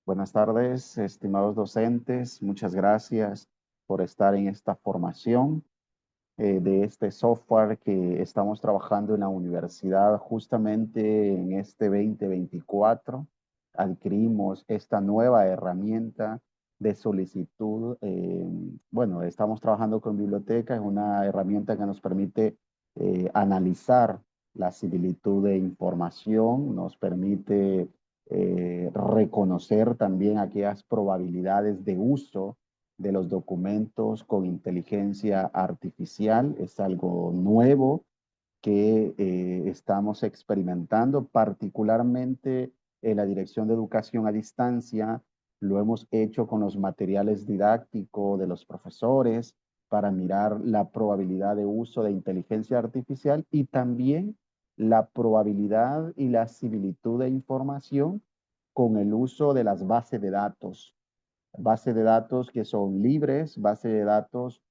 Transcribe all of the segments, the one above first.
Buenas tardes, estimados docentes. Muchas gracias por estar en esta formación de este software que estamos trabajando en la universidad. Justamente en este 2024 adquirimos esta nueva herramienta de solicitud. Bueno, estamos trabajando con biblioteca, es una herramienta que nos permite analizar la similitud de información, nos permite reconocer también aquellas probabilidades de uso de los documentos con inteligencia artificial. Es algo nuevo que estamos experimentando, particularmente en la Dirección de Educación a Distancia. Lo hemos hecho con los materiales didácticos de los profesores para mirar la probabilidad de uso de inteligencia artificial y también la probabilidad y la similitud de información con el uso de las bases de datos que son libres, bases de datos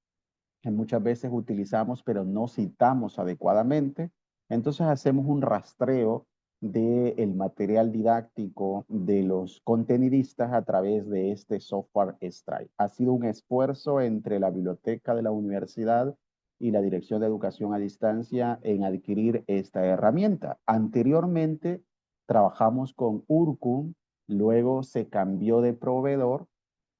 que muchas veces utilizamos pero no citamos adecuadamente. Entonces hacemos un rastreo del material didáctico de los contenidistas a través de este software Stripe. Ha sido un esfuerzo entre la biblioteca de la universidad y la Dirección de Educación a Distancia en adquirir esta herramienta. Anteriormente trabajamos con Urcum, luego se cambió de proveedor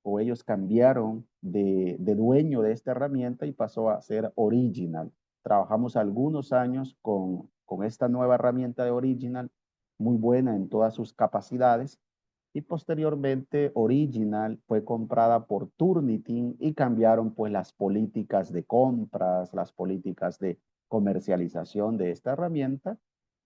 o ellos cambiaron de dueño de esta herramienta y pasó a ser Original. Trabajamos algunos años con esta nueva herramienta de Original, muy buena en todas sus capacidades, y posteriormente Original fue comprada por Turnitin y cambiaron pues las políticas de compras, las políticas de comercialización de esta herramienta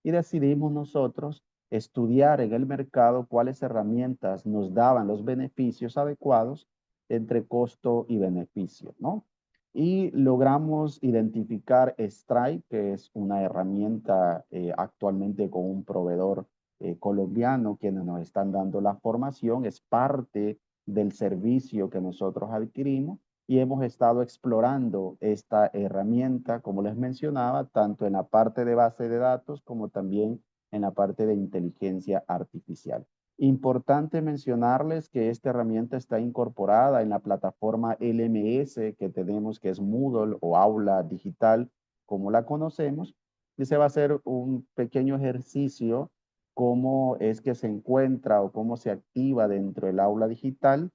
y decidimos nosotros estudiar en el mercado cuáles herramientas nos daban los beneficios adecuados entre costo y beneficio, ¿no? Y logramos identificar Stripe, que es una herramienta actualmente con un proveedor colombiano, quienes nos están dando la formación, es parte del servicio que nosotros adquirimos y hemos estado explorando esta herramienta, como les mencionaba, tanto en la parte de base de datos como también en la parte de inteligencia artificial. Importante mencionarles que esta herramienta está incorporada en la plataforma LMS que tenemos, que es Moodle o Aula Digital, como la conocemos. Y se va a hacer un pequeño ejercicio cómo es que se encuentra o cómo se activa dentro del aula digital.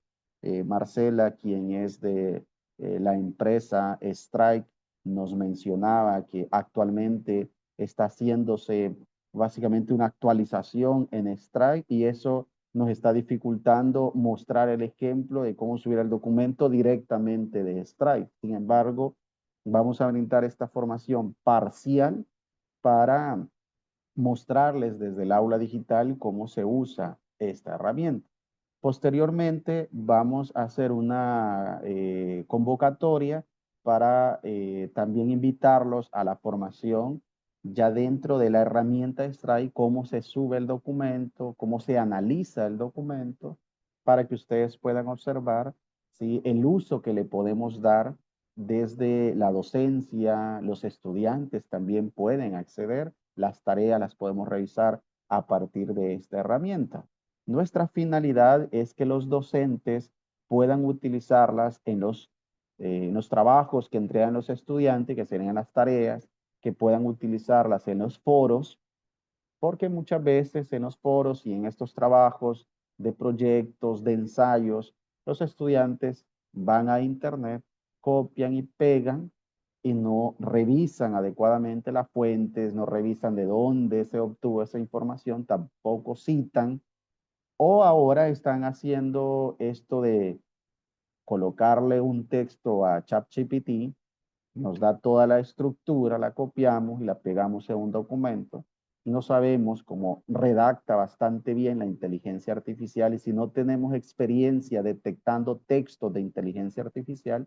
Marcela, quien es de la empresa Strike, nos mencionaba que actualmente está haciéndose básicamente una actualización en Strike y eso nos está dificultando mostrar el ejemplo de cómo subir el documento directamente de Strike. Sin embargo, vamos a brindar esta formación parcial para mostrarles desde el aula digital cómo se usa esta herramienta. Posteriormente vamos a hacer una convocatoria para también invitarlos a la formación ya dentro de la herramienta Stripe, cómo se sube el documento, cómo se analiza el documento, para que ustedes puedan observar, ¿sí?, el uso que le podemos dar desde la docencia. Los estudiantes también pueden acceder, las tareas las podemos revisar a partir de esta herramienta. Nuestra finalidad es que los docentes puedan utilizarlas en los trabajos que entregan los estudiantes, que serían las tareas, que puedan utilizarlas en los foros, porque muchas veces en los foros y en estos trabajos de proyectos, de ensayos, los estudiantes van a internet, copian y pegan y no revisan adecuadamente las fuentes, no revisan de dónde se obtuvo esa información, tampoco citan, o ahora están haciendo esto de colocarle un texto a ChatGPT, nos da toda la estructura, la copiamos y la pegamos en un documento. No sabemos cómo redacta bastante bien la inteligencia artificial y si no tenemos experiencia detectando textos de inteligencia artificial,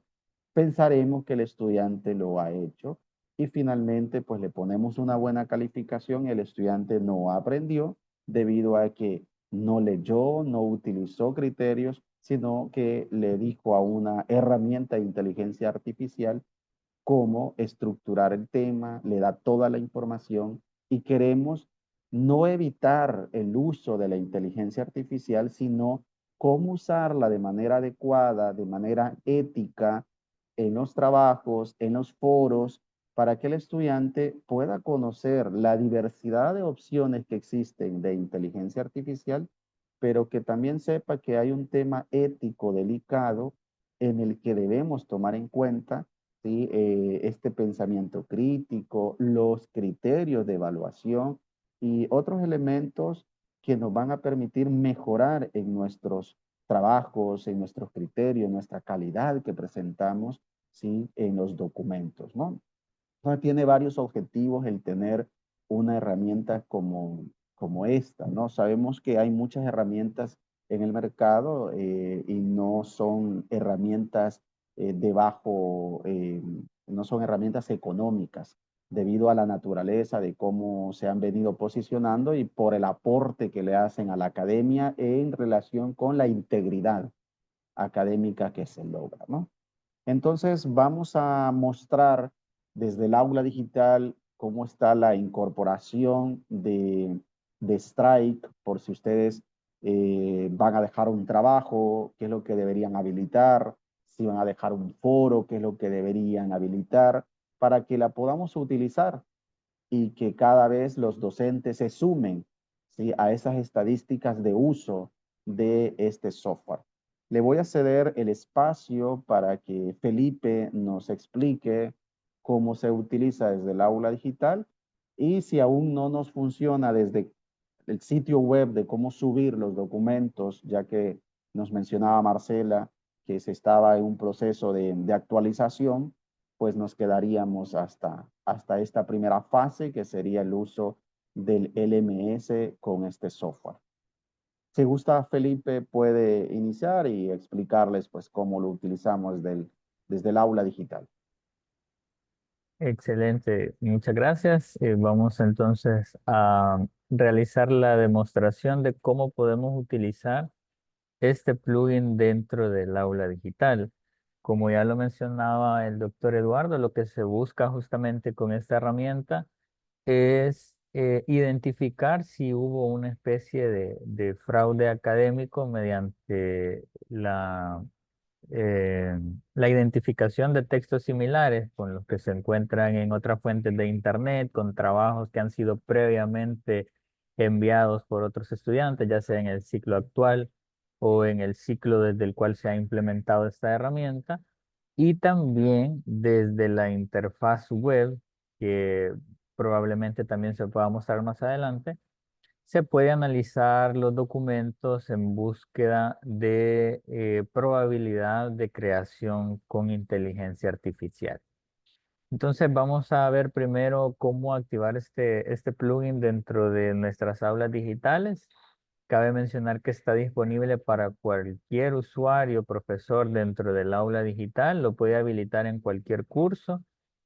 pensaremos que el estudiante lo ha hecho y finalmente pues le ponemos una buena calificación y el estudiante no aprendió debido a que no leyó, no utilizó criterios, sino que le dijo a una herramienta de inteligencia artificial cómo estructurar el tema, le da toda la información y queremos no evitar el uso de la inteligencia artificial, sino cómo usarla de manera adecuada, de manera ética, en los trabajos, en los foros, para que el estudiante pueda conocer la diversidad de opciones que existen de inteligencia artificial, pero que también sepa que hay un tema ético delicado en el que debemos tomar en cuenta, ¿sí? Este pensamiento crítico, los criterios de evaluación y otros elementos que nos van a permitir mejorar en nuestros trabajos, en nuestros criterios, en nuestra calidad que presentamos, ¿sí? En los documentos, ¿no? Entonces tiene varios objetivos el tener una herramienta como esta, ¿no? Sabemos que hay muchas herramientas en el mercado y no son herramientas de bajo, no son herramientas económicas debido a la naturaleza de cómo se han venido posicionando y por el aporte que le hacen a la academia en relación con la integridad académica que se logra, ¿no? Entonces vamos a mostrar desde el aula digital cómo está la incorporación de Strike, por si ustedes van a dejar un trabajo, qué es lo que deberían habilitar, si van a dejar un foro, qué es lo que deberían habilitar, para que la podamos utilizar y que cada vez los docentes se sumen, ¿sí? A esas estadísticas de uso de este software. Le voy a ceder el espacio para que Felipe nos explique cómo se utiliza desde el aula digital y si aún no nos funciona desde el sitio web de cómo subir los documentos, ya que nos mencionaba Marcela que se estaba en un proceso de actualización, pues nos quedaríamos hasta esta primera fase, que sería el uso del LMS con este software. Si gusta, Felipe puede iniciar y explicarles pues cómo lo utilizamos desde el aula digital. Excelente, muchas gracias. Vamos entonces a realizar la demostración de cómo podemos utilizar este plugin dentro del aula digital. Como ya lo mencionaba el doctor Eduardo, lo que se busca justamente con esta herramienta es identificar si hubo una especie de fraude académico mediante eh, la identificación de textos similares con los que se encuentran en otras fuentes de Internet, con trabajos que han sido previamente enviados por otros estudiantes, ya sea en el ciclo actual o en el ciclo desde el cual se ha implementado esta herramienta, y también desde la interfaz web, que probablemente también se pueda mostrar más adelante, se puede analizar los documentos en búsqueda de probabilidad de creación con inteligencia artificial. Entonces vamos a ver primero cómo activar este plugin dentro de nuestras aulas digitales. Cabe mencionar que está disponible para cualquier usuario, profesor dentro del aula digital. Lo puede habilitar en cualquier curso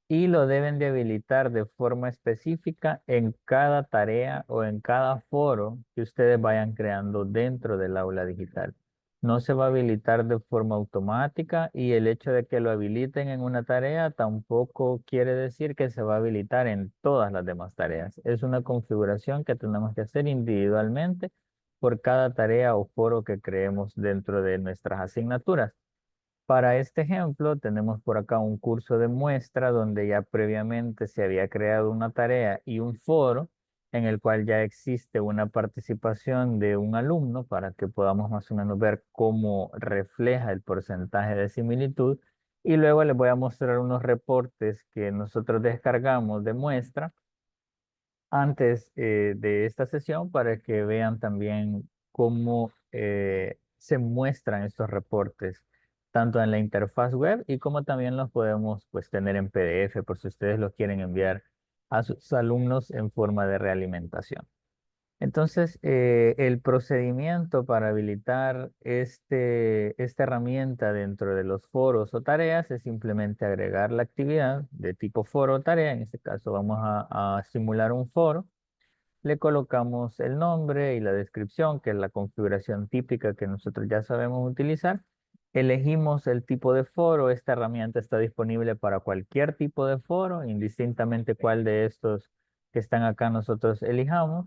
y lo deben de habilitar de forma específica en cada tarea o en cada foro que ustedes vayan creando dentro del aula digital. No se va a habilitar de forma automática y el hecho de que lo habiliten en una tarea tampoco quiere decir que se va a habilitar en todas las demás tareas. Es una configuración que tenemos que hacer individualmente por cada tarea o foro que creemos dentro de nuestras asignaturas. Para este ejemplo, tenemos por acá un curso de muestra donde ya previamente se había creado una tarea y un foro en el cual ya existe una participación de un alumno para que podamos más o menos ver cómo refleja el porcentaje de similitud. Y luego les voy a mostrar unos reportes que nosotros descargamos de muestra antes de esta sesión para que vean también cómo se muestran estos reportes, tanto en la interfaz web y como también los podemos pues, tener en PDF por si ustedes los quieren enviar a sus alumnos en forma de realimentación. Entonces, el procedimiento para habilitar esta herramienta dentro de los foros o tareas es simplemente agregar la actividad de tipo foro o tarea. En este caso vamos a simular un foro. Le colocamos el nombre y la descripción, que es la configuración típica que nosotros ya sabemos utilizar. Elegimos el tipo de foro. Esta herramienta está disponible para cualquier tipo de foro, indistintamente cuál de estos que están acá nosotros elijamos.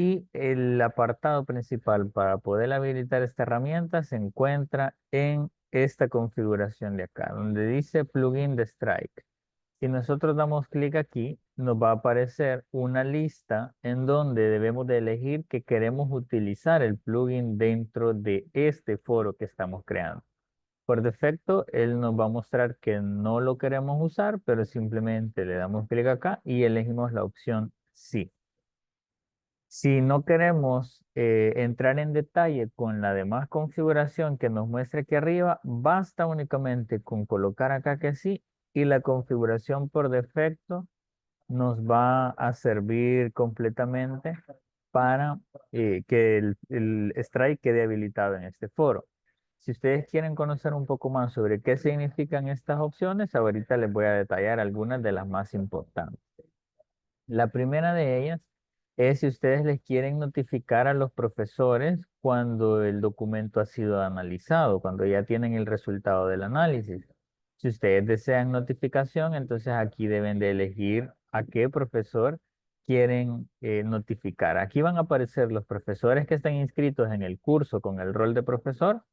Y el apartado principal para poder habilitar esta herramienta se encuentra en esta configuración de acá, donde dice plugin de Strike. Si nosotros damos clic aquí, nos va a aparecer una lista en donde debemos de elegir que queremos utilizar el plugin dentro de este foro que estamos creando. Por defecto, él nos va a mostrar que no lo queremos usar, pero simplemente le damos clic acá y elegimos la opción sí. Si no queremos entrar en detalle con la demás configuración que nos muestra aquí arriba, basta únicamente con colocar acá que sí y la configuración por defecto nos va a servir completamente para que el strike quede habilitado en este foro. Si ustedes quieren conocer un poco más sobre qué significan estas opciones, ahorita les voy a detallar algunas de las más importantes. La primera de ellas es si ustedes les quieren notificar a los profesores cuando el documento ha sido analizado, cuando ya tienen el resultado del análisis. Si ustedes desean notificación, entonces aquí deben de elegir a qué profesor quieren notificar. Aquí van a aparecer los profesores que están inscritos en el curso con el rol de profesor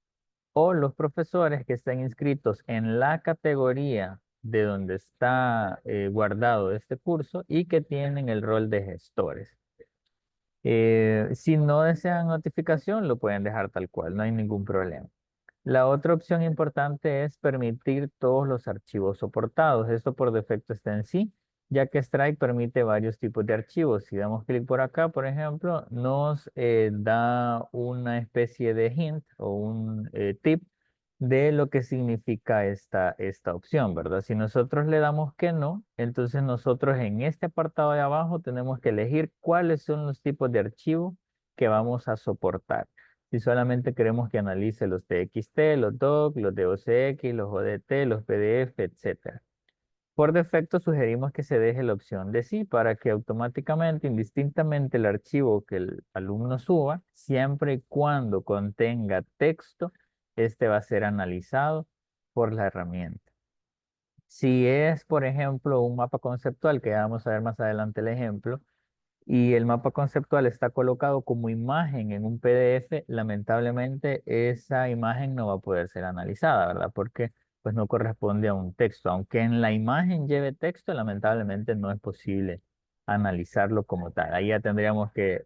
o los profesores que están inscritos en la categoría de donde está guardado este curso y que tienen el rol de gestores. Si no desean notificación, lo pueden dejar tal cual, no hay ningún problema. La otra opción importante es permitir todos los archivos soportados. Esto por defecto está en sí, ya que Stripe permite varios tipos de archivos. Si damos clic por acá, por ejemplo, nos da una especie de hint o un tip de lo que significa esta opción, ¿verdad? Si nosotros le damos que no, entonces nosotros en este apartado de abajo tenemos que elegir cuáles son los tipos de archivos que vamos a soportar. Si solamente queremos que analice los TXT, los doc, los DOCX, los ODT, los PDF, etcétera. Por defecto sugerimos que se deje la opción de sí para que automáticamente, indistintamente el archivo que el alumno suba, siempre y cuando contenga texto, este va a ser analizado por la herramienta. Si es, por ejemplo, un mapa conceptual, que ya vamos a ver más adelante el ejemplo, y el mapa conceptual está colocado como imagen en un PDF, lamentablemente esa imagen no va a poder ser analizada, ¿verdad? Porque pues no corresponde a un texto. Aunque en la imagen lleve texto, lamentablemente no es posible analizarlo como tal. Ahí ya tendríamos que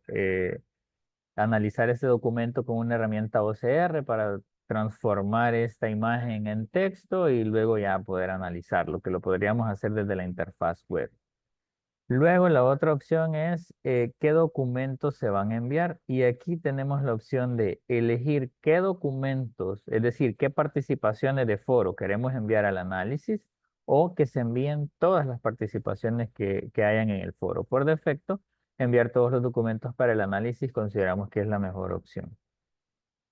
analizar ese documento con una herramienta OCR para transformar esta imagen en texto y luego ya poder analizarlo, que lo podríamos hacer desde la interfaz web. Luego la otra opción es qué documentos se van a enviar y aquí tenemos la opción de elegir qué documentos, es decir, qué participaciones de foro queremos enviar al análisis o que se envíen todas las participaciones que hayan en el foro. Por defecto, enviar todos los documentos para el análisis consideramos que es la mejor opción.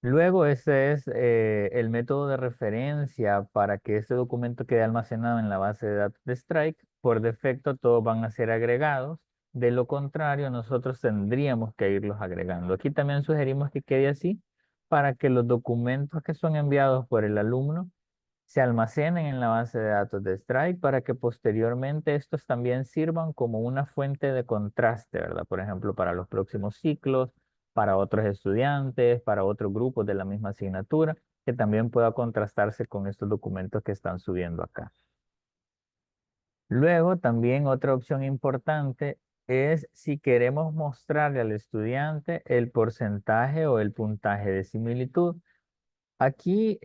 Luego, ese es el método de referencia para que este documento quede almacenado en la base de datos de Strike. Por defecto, todos van a ser agregados. De lo contrario, nosotros tendríamos que irlos agregando. Aquí también sugerimos que quede así para que los documentos que son enviados por el alumno se almacenen en la base de datos de Strike para que posteriormente estos también sirvan como una fuente de contraste, ¿verdad? Por ejemplo, para los próximos ciclos, para otros estudiantes, para otros grupos de la misma asignatura, que también pueda contrastarse con estos documentos que están subiendo acá. Luego, también otra opción importante es si queremos mostrarle al estudiante el porcentaje o el puntaje de similitud. Aquí,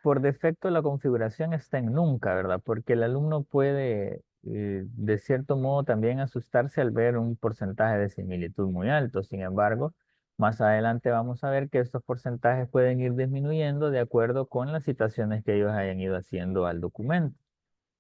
por defecto, la configuración está en nunca, ¿verdad? Porque el alumno puede, de cierto modo, también asustarse al ver un porcentaje de similitud muy alto. Sin embargo, más adelante vamos a ver que estos porcentajes pueden ir disminuyendo de acuerdo con las citaciones que ellos hayan ido haciendo al documento.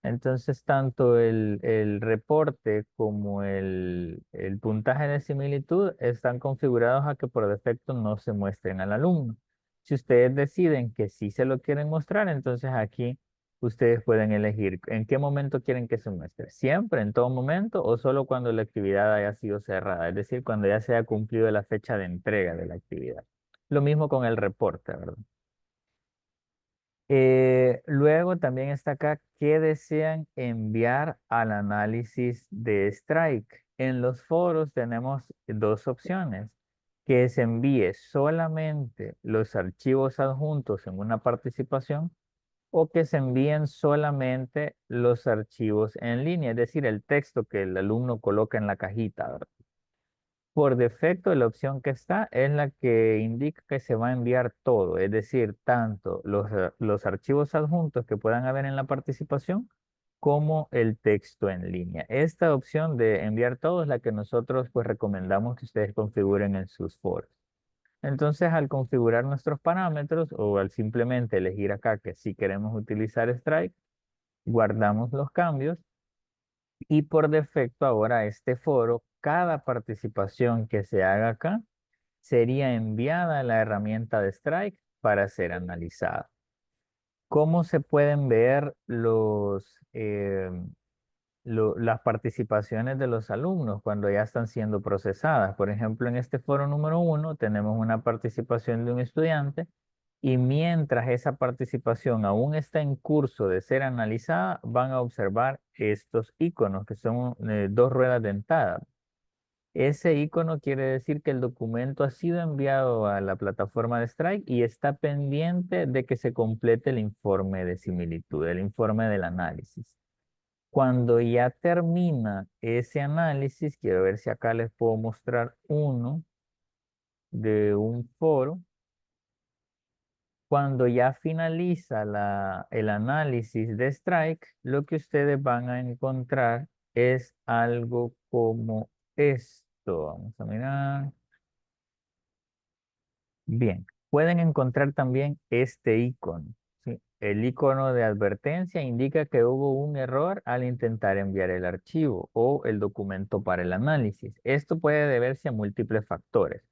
Entonces, tanto el reporte como el puntaje de similitud están configurados a que por defecto no se muestren al alumno. Si ustedes deciden que sí se lo quieren mostrar, entonces aquí ustedes pueden elegir en qué momento quieren que se muestre. ¿Siempre, en todo momento o solo cuando la actividad haya sido cerrada? Es decir, cuando ya se haya cumplido la fecha de entrega de la actividad. Lo mismo con el reporte, ¿verdad? Luego también está acá qué desean enviar al análisis de Strike. En los foros tenemos dos opciones, que se envíe solamente los archivos adjuntos en una participación o que se envíen solamente los archivos en línea, es decir, el texto que el alumno coloca en la cajita, ¿verdad? Por defecto, la opción que está es la que indica que se va a enviar todo, es decir, tanto los archivos adjuntos que puedan haber en la participación como el texto en línea. Esta opción de enviar todo es la que nosotros pues recomendamos que ustedes configuren en sus foros. Entonces, al configurar nuestros parámetros o al simplemente elegir acá que sí queremos utilizar Strike, guardamos los cambios y por defecto ahora este foro, cada participación que se haga acá sería enviada a la herramienta de Strike para ser analizada. ¿Cómo se pueden ver las participaciones de los alumnos cuando ya están siendo procesadas? Por ejemplo, en este foro número 1 tenemos una participación de un estudiante y mientras esa participación aún está en curso de ser analizada, van a observar estos iconos que son dos ruedas dentadas. Ese icono quiere decir que el documento ha sido enviado a la plataforma de Strike y está pendiente de que se complete el informe de similitud, el informe del análisis. Cuando ya termina ese análisis, quiero ver si acá les puedo mostrar uno de un foro. Cuando ya finaliza el análisis de Strike, lo que ustedes van a encontrar es algo como esto. Vamos a mirar. Bien, pueden encontrar también este icono, ¿sí? El icono de advertencia indica que hubo un error al intentar enviar el archivo o el documento para el análisis. Esto puede deberse a múltiples factores.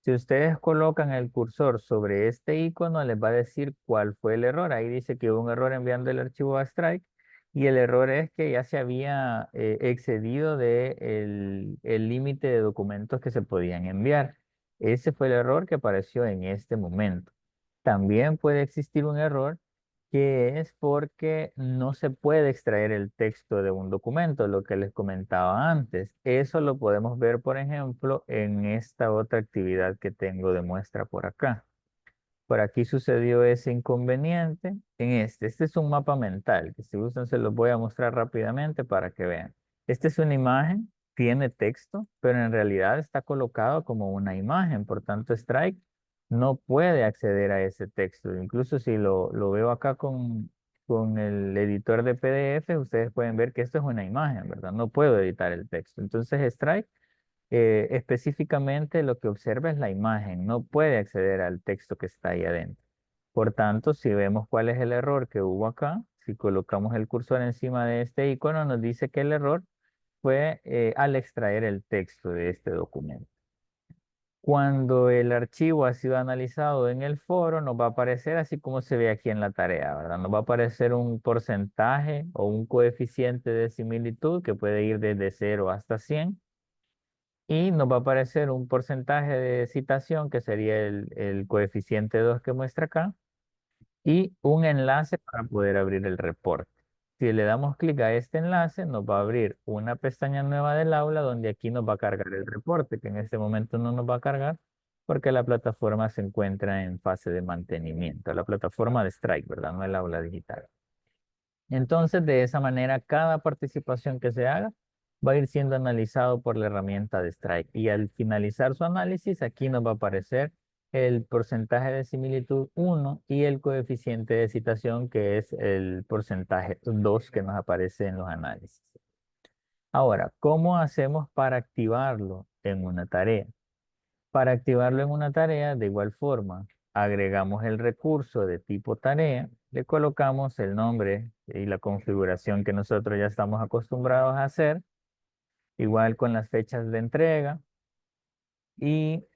Si ustedes colocan el cursor sobre este icono, les va a decir cuál fue el error. Ahí dice que hubo un error enviando el archivo a Strike y el error es que ya se había excedido de el límite de documentos que se podían enviar. Ese fue el error que apareció en este momento. También puede existir un error que es porque no se puede extraer el texto de un documento, lo que les comentaba antes. Eso lo podemos ver, por ejemplo, en esta otra actividad que tengo de muestra por acá. Por aquí sucedió ese inconveniente en este. Este es un mapa mental, que si gustan se los voy a mostrar rápidamente para que vean. Esta es una imagen, tiene texto, pero en realidad está colocado como una imagen. Por tanto, Strike no puede acceder a ese texto. Incluso si lo veo acá con el editor de PDF, ustedes pueden ver que esto es una imagen, ¿verdad? No puedo editar el texto. Entonces, Strike específicamente lo que observa es la imagen, no puede acceder al texto que está ahí adentro. Por tanto, si vemos cuál es el error que hubo acá, si colocamos el cursor encima de este icono, nos dice que el error fue al extraer el texto de este documento. Cuando el archivo ha sido analizado en el foro, nos va a aparecer así como se ve aquí en la tarea, ¿verdad? Nos va a aparecer un porcentaje o un coeficiente de similitud que puede ir desde 0 hasta 100 y nos va a aparecer un porcentaje de citación, que sería el coeficiente 2 que muestra acá, y un enlace para poder abrir el reporte. Si le damos clic a este enlace, nos va a abrir una pestaña nueva del aula donde aquí nos va a cargar el reporte, que en este momento no nos va a cargar porque la plataforma se encuentra en fase de mantenimiento. La plataforma de Strike, ¿verdad? No el aula digital. Entonces, de esa manera, cada participación que se haga va a ir siendo analizado por la herramienta de Strike. Y al finalizar su análisis, aquí nos va a aparecer el porcentaje de similitud 1 y el coeficiente de citación, que es el porcentaje 2 que nos aparece en los análisis. Ahora, ¿cómo hacemos para activarlo en una tarea? Para activarlo en una tarea, de igual forma, agregamos el recurso de tipo tarea, le colocamos el nombre y la configuración que nosotros ya estamos acostumbrados a hacer, igual con las fechas de entrega, y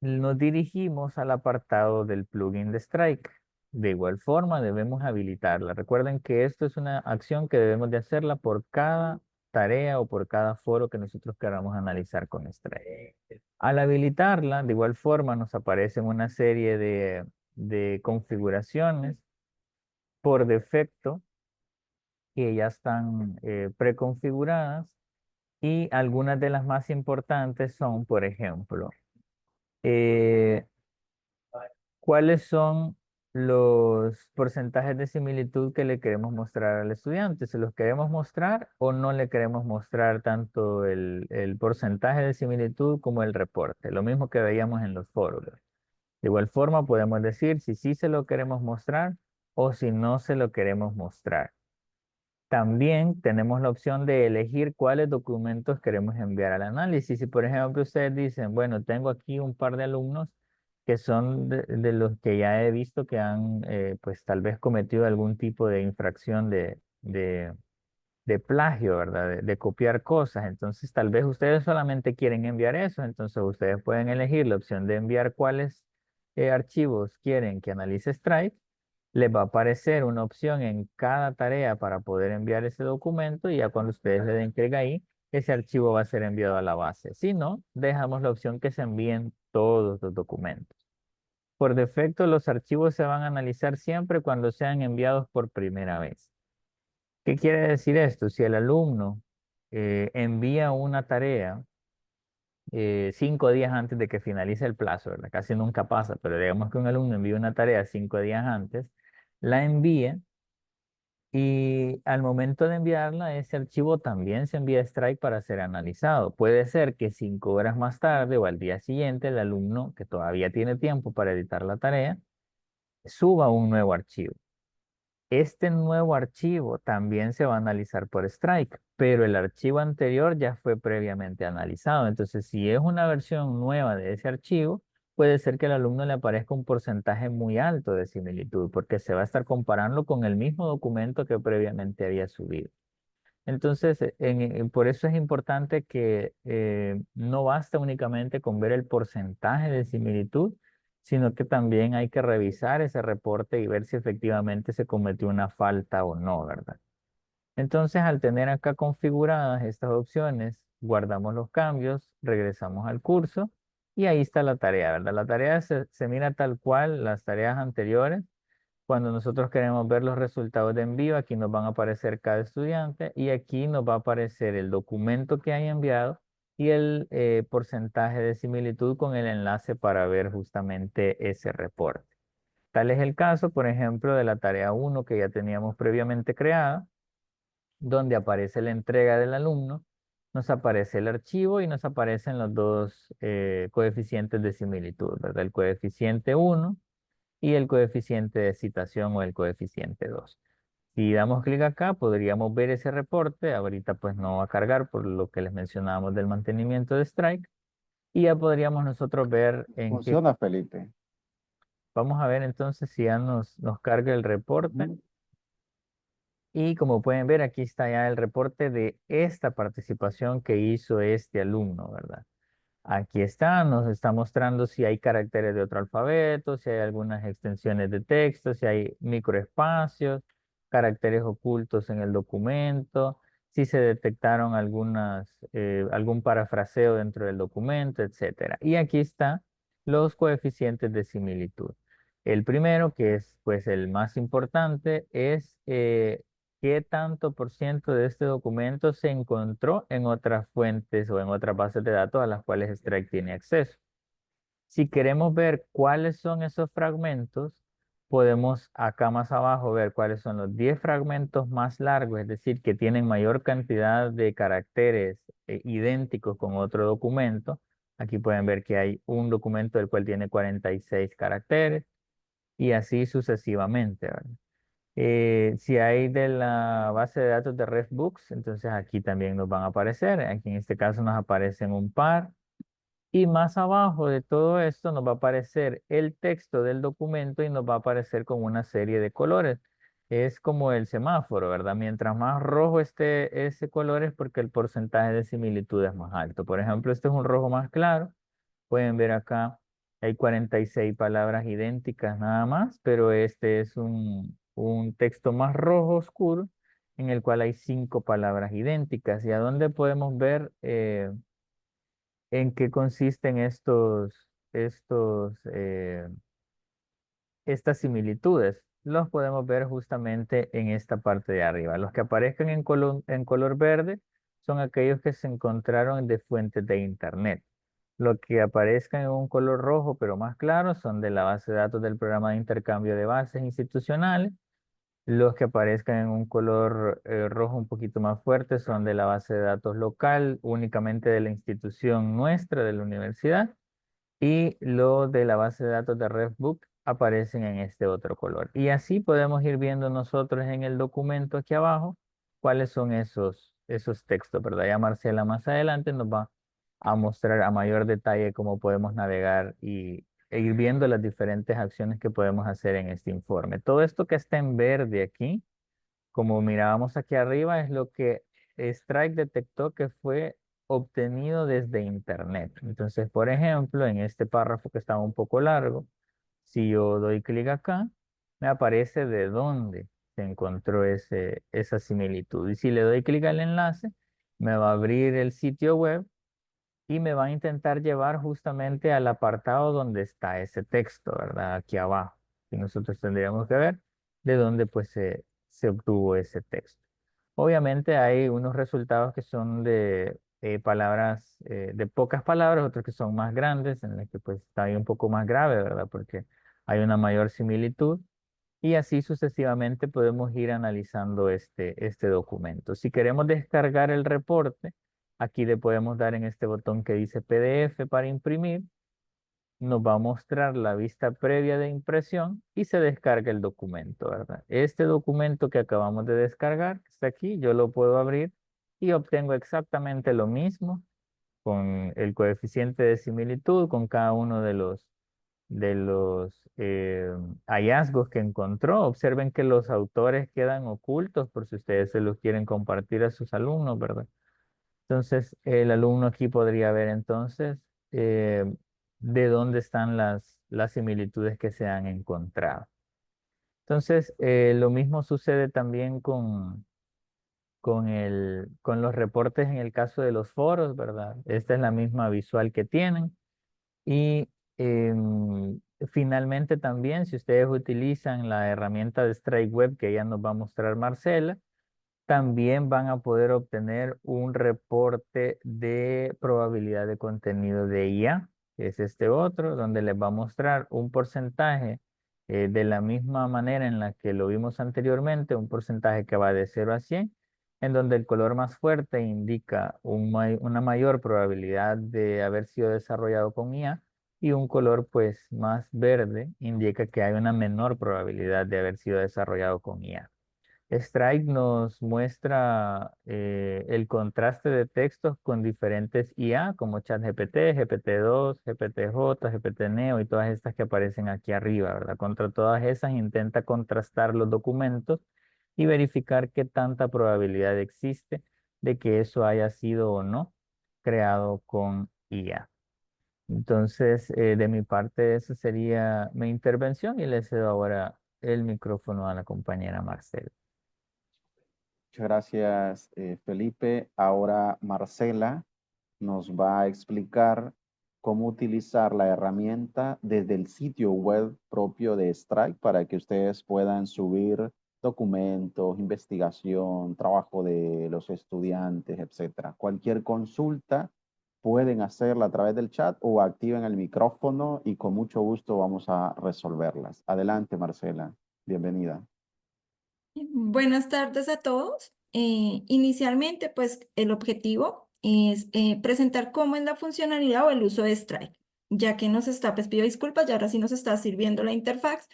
nos dirigimos al apartado del plugin de Strike. De igual forma, debemos habilitarla. Recuerden que esto es una acción que debemos de hacerla por cada tarea o por cada foro que nosotros queramos analizar con Strike. Al habilitarla, de igual forma, nos aparecen una serie de configuraciones por defecto que ya están preconfiguradas Y algunas de las más importantes son, por ejemplo, eh, ¿cuáles son los porcentajes de similitud que le queremos mostrar al estudiante? ¿Se los queremos mostrar o no le queremos mostrar tanto el porcentaje de similitud como el reporte? Lo mismo que veíamos en los foros. De igual forma, podemos decir si sí se lo queremos mostrar o si no se lo queremos mostrar. También tenemos la opción de elegir cuáles documentos queremos enviar al análisis. Si, por ejemplo, ustedes dicen, bueno, tengo aquí un par de alumnos que son de los que ya he visto que han, pues tal vez cometido algún tipo de infracción de plagio, ¿verdad? De copiar cosas. Entonces, tal vez ustedes solamente quieren enviar eso. Entonces, ustedes pueden elegir la opción de enviar cuáles archivos quieren que analice Stripe. Les va a aparecer una opción en cada tarea para poder enviar ese documento y ya cuando ustedes le den clic ahí, ese archivo va a ser enviado a la base. Si no, dejamos la opción que se envíen todos los documentos. Por defecto, los archivos se van a analizar siempre cuando sean enviados por primera vez. ¿Qué quiere decir esto? Si el alumno envía una tarea 5 días antes de que finalice el plazo, ¿verdad? Casi nunca pasa, pero digamos que un alumno envía una tarea 5 días antes, la envía y al momento de enviarla, ese archivo también se envía a Strike para ser analizado. Puede ser que 5 horas más tarde o al día siguiente, el alumno, que todavía tiene tiempo para editar la tarea, suba un nuevo archivo. Este nuevo archivo también se va a analizar por Strike, pero el archivo anterior ya fue previamente analizado. Entonces, si es una versión nueva de ese archivo, puede ser que al alumno le aparezca un porcentaje muy alto de similitud, porque se va a estar comparando con el mismo documento que previamente había subido. Entonces, por eso es importante que no basta únicamente con ver el porcentaje de similitud, sino que también hay que revisar ese reporte y ver si efectivamente se cometió una falta o no, ¿verdad? Entonces, al tener acá configuradas estas opciones, guardamos los cambios, regresamos al curso y ahí está la tarea, ¿verdad? La tarea se mira tal cual las tareas anteriores. Cuando nosotros queremos ver los resultados de envío, aquí nos van a aparecer cada estudiante y aquí nos va a aparecer el documento que hay enviado y el porcentaje de similitud con el enlace para ver justamente ese reporte. Tal es el caso, por ejemplo, de la tarea 1 que ya teníamos previamente creada, donde aparece la entrega del alumno, nos aparece el archivo y nos aparecen los dos coeficientes de similitud, ¿verdad? El coeficiente 1 y el coeficiente de citación o el coeficiente 2. Si damos clic acá, podríamos ver ese reporte. Ahorita pues no va a cargar por lo que les mencionábamos del mantenimiento de Strike. Y ya podríamos nosotros ver en qué... Funciona, Felipe. Vamos a ver entonces si ya nos carga el reporte. Y como pueden ver, aquí está ya el reporte de esta participación que hizo este alumno, ¿verdad? Aquí está, nos está mostrando si hay caracteres de otro alfabeto, si hay algunas extensiones de texto, si hay microespacios, caracteres ocultos en el documento, si se detectaron algún parafraseo dentro del documento, etcétera. Y aquí está los coeficientes de similitud. El primero, que es pues el más importante, es qué tanto por ciento de este documento se encontró en otras fuentes o en otras bases de datos a las cuales Strike tiene acceso. Si queremos ver cuáles son esos fragmentos, podemos acá más abajo ver cuáles son los 10 fragmentos más largos, es decir, que tienen mayor cantidad de caracteres idénticos con otro documento. Aquí pueden ver que hay un documento del cual tiene 46 caracteres y así sucesivamente, ¿verdad? Si hay de la base de datos de Refbooks, entonces aquí también nos van a aparecer. Aquí en este caso nos aparecen un par. Y más abajo de todo esto nos va a aparecer el texto del documento y nos va a aparecer con una serie de colores. Es como el semáforo, ¿verdad? Mientras más rojo esté ese color es porque el porcentaje de similitud es más alto. Por ejemplo, este es un rojo más claro. Pueden ver acá, hay 46 palabras idénticas nada más, pero este es un texto más rojo oscuro en el cual hay 5 palabras idénticas. ¿Y a dónde podemos ver en qué consisten estas similitudes? Los podemos ver justamente en esta parte de arriba. Los que aparezcan en color verde son aquellos que se encontraron de fuentes de Internet. Lo que aparezca en un color rojo, pero más claro, son de la base de datos del programa de intercambio de bases institucionales. Los que aparezcan en un color rojo un poquito más fuerte son de la base de datos local, únicamente de la institución nuestra, de la universidad. Y los de la base de datos de Refbook aparecen en este otro color. Y así podemos ir viendo nosotros en el documento aquí abajo cuáles son esos textos, ¿verdad? Ya Marcela más adelante nos va a mostrar a mayor detalle cómo podemos navegar e ir viendo las diferentes acciones que podemos hacer en este informe. Todo esto que está en verde aquí, como mirábamos aquí arriba, es lo que Strike detectó que fue obtenido desde Internet. Entonces, por ejemplo, en este párrafo que estaba un poco largo, si yo doy clic acá, me aparece de dónde se encontró esa similitud. Y si le doy clic al enlace, me va a abrir el sitio web y me va a intentar llevar justamente al apartado donde está ese texto, ¿verdad? Aquí abajo. Y nosotros tendríamos que ver de dónde pues se obtuvo ese texto. Obviamente hay unos resultados que son de palabras, de pocas palabras, otros que son más grandes, en los que pues está ahí un poco más grave, ¿verdad? Porque hay una mayor similitud. Y así sucesivamente podemos ir analizando este documento. Si queremos descargar el reporte, aquí le podemos dar en este botón que dice PDF para imprimir. Nos va a mostrar la vista previa de impresión y se descarga el documento, ¿verdad? Este documento que acabamos de descargar, que está aquí, yo lo puedo abrir y obtengo exactamente lo mismo con el coeficiente de similitud, con cada uno de los hallazgos que encontró. Observen que los autores quedan ocultos por si ustedes se los quieren compartir a sus alumnos, ¿verdad? Entonces, el alumno aquí podría ver entonces eh, de dónde están las similitudes que se han encontrado. Entonces, lo mismo sucede también con los reportes en el caso de los foros, ¿verdad? Esta es la misma visual que tienen. Y finalmente también, si ustedes utilizan la herramienta de Strike Web que ya nos va a mostrar Marcela, también van a poder obtener un reporte de probabilidad de contenido de IA, que es este otro, donde les va a mostrar un porcentaje de la misma manera en la que lo vimos anteriormente, un porcentaje que va de 0 a 100, en donde el color más fuerte indica una mayor probabilidad de haber sido desarrollado con IA y un color pues más verde indica que hay una menor probabilidad de haber sido desarrollado con IA. Strike nos muestra el contraste de textos con diferentes IA como ChatGPT, GPT-2, GPT-J, GPT-Neo y todas estas que aparecen aquí arriba, ¿verdad? Contra todas esas intenta contrastar los documentos y verificar qué tanta probabilidad existe de que eso haya sido o no creado con IA. Entonces, de mi parte, esa sería mi intervención y le cedo ahora el micrófono a la compañera Marcela. Muchas gracias, Felipe. Ahora Marcela nos va a explicar cómo utilizar la herramienta desde el sitio web propio de Strike para que ustedes puedan subir documentos, investigación, trabajo de los estudiantes, etcétera. Cualquier consulta pueden hacerla a través del chat o activen el micrófono y con mucho gusto vamos a resolverlas. Adelante, Marcela. Bienvenida. Buenas tardes a todos. Inicialmente, pues el objetivo es presentar cómo es la funcionalidad o el uso de Strike, ya que nos está, pues pido disculpas, ya ahora sí nos está sirviendo la interfaz.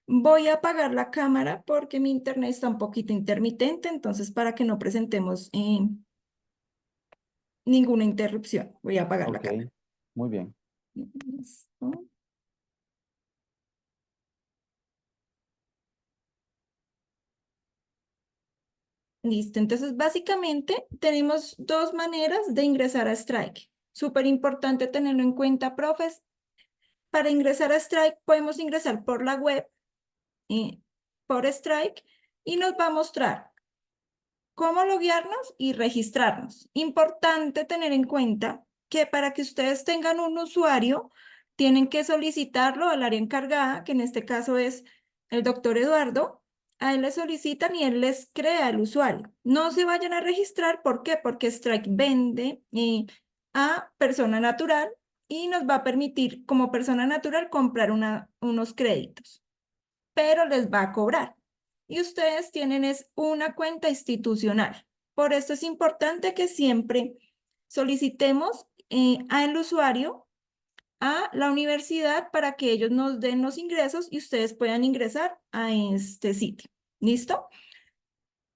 Voy a apagar la cámara porque mi internet está un poquito intermitente, entonces para que no presentemos ninguna interrupción, voy a apagar la Ok, cámara. muy bien. Listo. Listo, entonces básicamente tenemos dos maneras de ingresar a Strike. Súper importante tenerlo en cuenta, profes. Para ingresar a Strike podemos ingresar por la web, por Strike, y nos va a mostrar cómo loguearnos y registrarnos. Importante tener en cuenta que para que ustedes tengan un usuario, tienen que solicitarlo al área encargada, que en este caso es el doctor Eduardo, a él le solicitan y él les crea el usuario. No se vayan a registrar, ¿por qué? Porque Strike vende a persona natural y nos va a permitir como persona natural comprar unos créditos, pero les va a cobrar. Y ustedes tienen es una cuenta institucional. Por esto es importante que siempre solicitemos al usuario a la universidad para que ellos nos den los ingresos y ustedes puedan ingresar a este sitio. ¿Listo?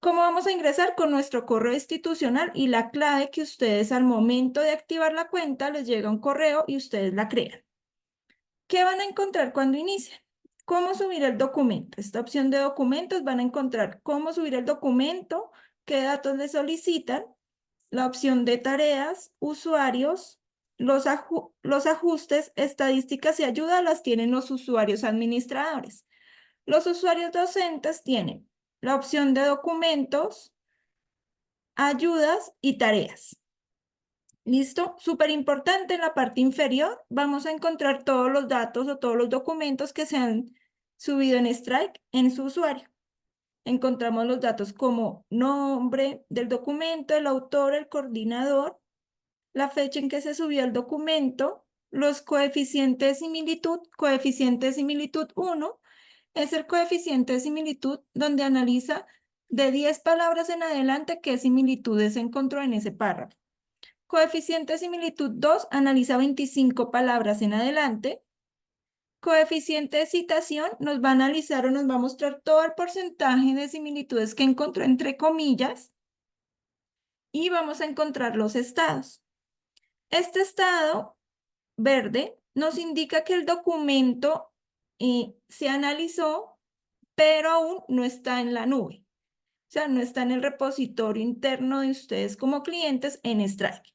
¿Cómo vamos a ingresar? Con nuestro correo institucional y la clave que ustedes al momento de activar la cuenta les llega un correo y ustedes la crean. ¿Qué van a encontrar cuando inician? ¿Cómo subir el documento? Esta opción de documentos van a encontrar cómo subir el documento, qué datos le solicitan, la opción de tareas, usuarios, los ajustes, estadísticas y ayuda las tienen los usuarios administradores. Los usuarios docentes tienen la opción de documentos, ayudas y tareas. ¿Listo? Súper importante, en la parte inferior vamos a encontrar todos los datos o todos los documentos que se han subido en Strike en su usuario. Encontramos los datos como nombre del documento, el autor, el coordinador, la fecha en que se subió el documento, los coeficientes de similitud. Coeficiente de similitud 1 es el coeficiente de similitud donde analiza de 10 palabras en adelante qué similitudes se encontró en ese párrafo. Coeficiente de similitud 2 analiza 25 palabras en adelante. Coeficiente de citación nos va a analizar o nos va a mostrar todo el porcentaje de similitudes que encontró entre comillas y vamos a encontrar los estados. Este estado verde nos indica que el documento se analizó, pero aún no está en la nube. O sea, no está en el repositorio interno de ustedes como clientes en Strike.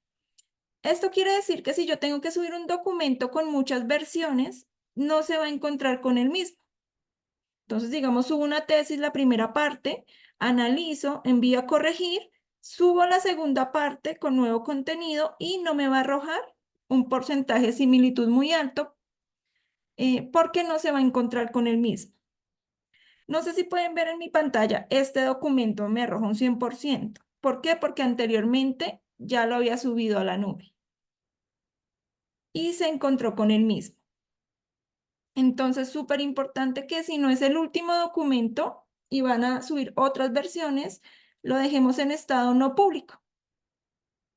Esto quiere decir que si yo tengo que subir un documento con muchas versiones, no se va a encontrar con el mismo. Entonces, digamos, subo una tesis, la primera parte, analizo, envío a corregir, subo la segunda parte con nuevo contenido y no me va a arrojar un porcentaje de similitud muy alto porque no se va a encontrar con el mismo. No sé si pueden ver en mi pantalla, este documento me arroja un 100%. ¿Por qué? Porque anteriormente ya lo había subido a la nube y se encontró con el mismo. Entonces, súper importante que si no es el último documento y van a subir otras versiones, lo dejemos en estado no público.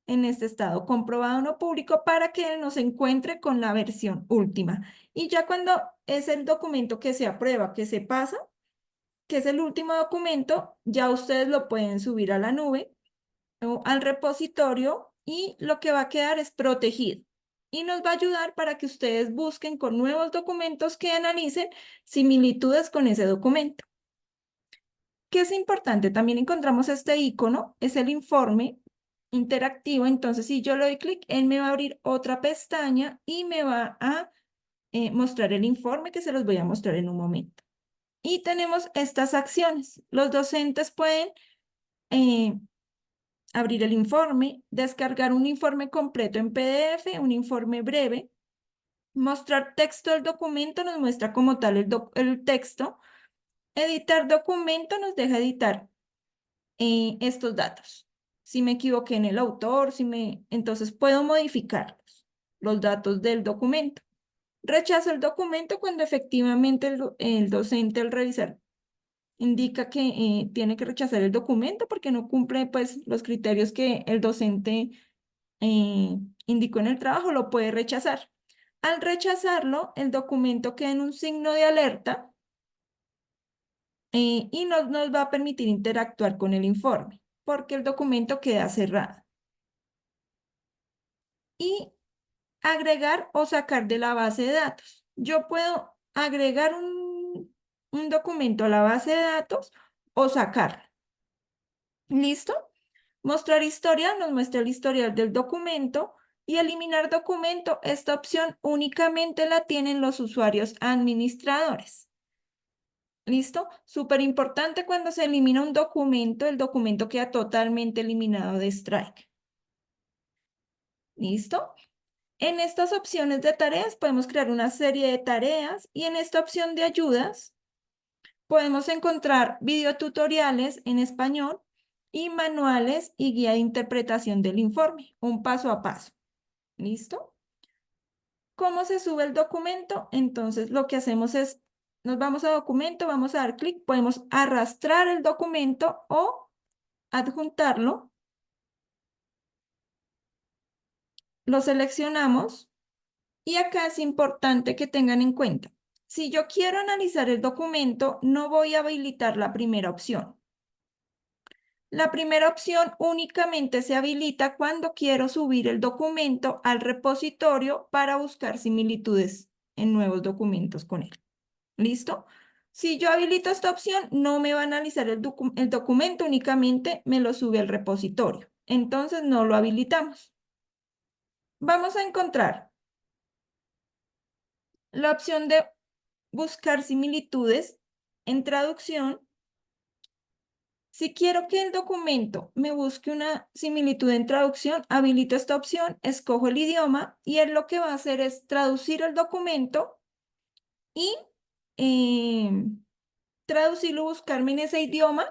En este estado comprobado no público para que él nos encuentre con la versión última. Y ya cuando es el documento que se aprueba, que se pasa, que es el último documento, ya ustedes lo pueden subir a la nube o al repositorio y lo que va a quedar es protegido. Y nos va a ayudar para que ustedes busquen con nuevos documentos que analicen similitudes con ese documento. ¿Qué es importante? También encontramos este icono, es el informe interactivo. Entonces, si yo le doy clic, él me va a abrir otra pestaña y me va a mostrar el informe que se los voy a mostrar en un momento. Y tenemos estas acciones. Los docentes pueden abrir el informe, descargar un informe completo en PDF, un informe breve, mostrar texto del documento, nos muestra como tal el texto, editar documento, nos deja editar estos datos. Si me equivoqué en el autor, entonces puedo modificarlos, los datos del documento. Rechazo el documento cuando efectivamente el docente al revisar indica que tiene que rechazar el documento porque no cumple pues, los criterios que el docente indicó en el trabajo, lo puede rechazar. Al rechazarlo, el documento queda en un signo de alerta y nos va a permitir interactuar con el informe porque el documento queda cerrado. Y agregar o sacar de la base de datos. Yo puedo agregar un documento a la base de datos o sacarlo. ¿Listo? Mostrar historial nos muestra el historial del documento y eliminar documento. Esta opción únicamente la tienen los usuarios administradores. ¿Listo? Súper importante cuando se elimina un documento, el documento queda totalmente eliminado de Strike. ¿Listo? En estas opciones de tareas podemos crear una serie de tareas y en esta opción de ayudas podemos encontrar videotutoriales en español y manuales y guía de interpretación del informe, un paso a paso. ¿Listo? ¿Cómo se sube el documento? Entonces, lo que hacemos es, nos vamos a documento, vamos a dar clic, podemos arrastrar el documento o adjuntarlo. Lo seleccionamos y acá es importante que tengan en cuenta. Si yo quiero analizar el documento, no voy a habilitar la primera opción. La primera opción únicamente se habilita cuando quiero subir el documento al repositorio para buscar similitudes en nuevos documentos con él. ¿Listo? Si yo habilito esta opción, no me va a analizar el documento, únicamente me lo sube al repositorio. Entonces no lo habilitamos. Vamos a encontrar la opción de buscar similitudes en traducción. Si quiero que el documento me busque una similitud en traducción, habilito esta opción, escojo el idioma y él lo que va a hacer es traducir el documento y traducirlo, buscarme en ese idioma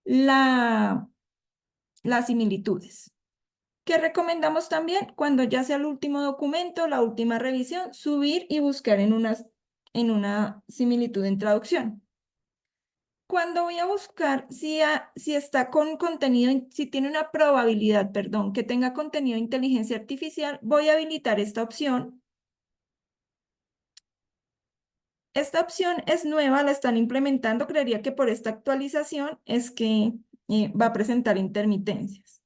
las similitudes. ¿Qué recomendamos también? Cuando ya sea el último documento, la última revisión, subir y buscar en una similitud en traducción. Cuando voy a buscar si está con contenido, si tiene una probabilidad, perdón, que tenga contenido de inteligencia artificial, voy a habilitar esta opción. Esta opción es nueva, la están implementando. Creería que por esta actualización es que va a presentar intermitencias.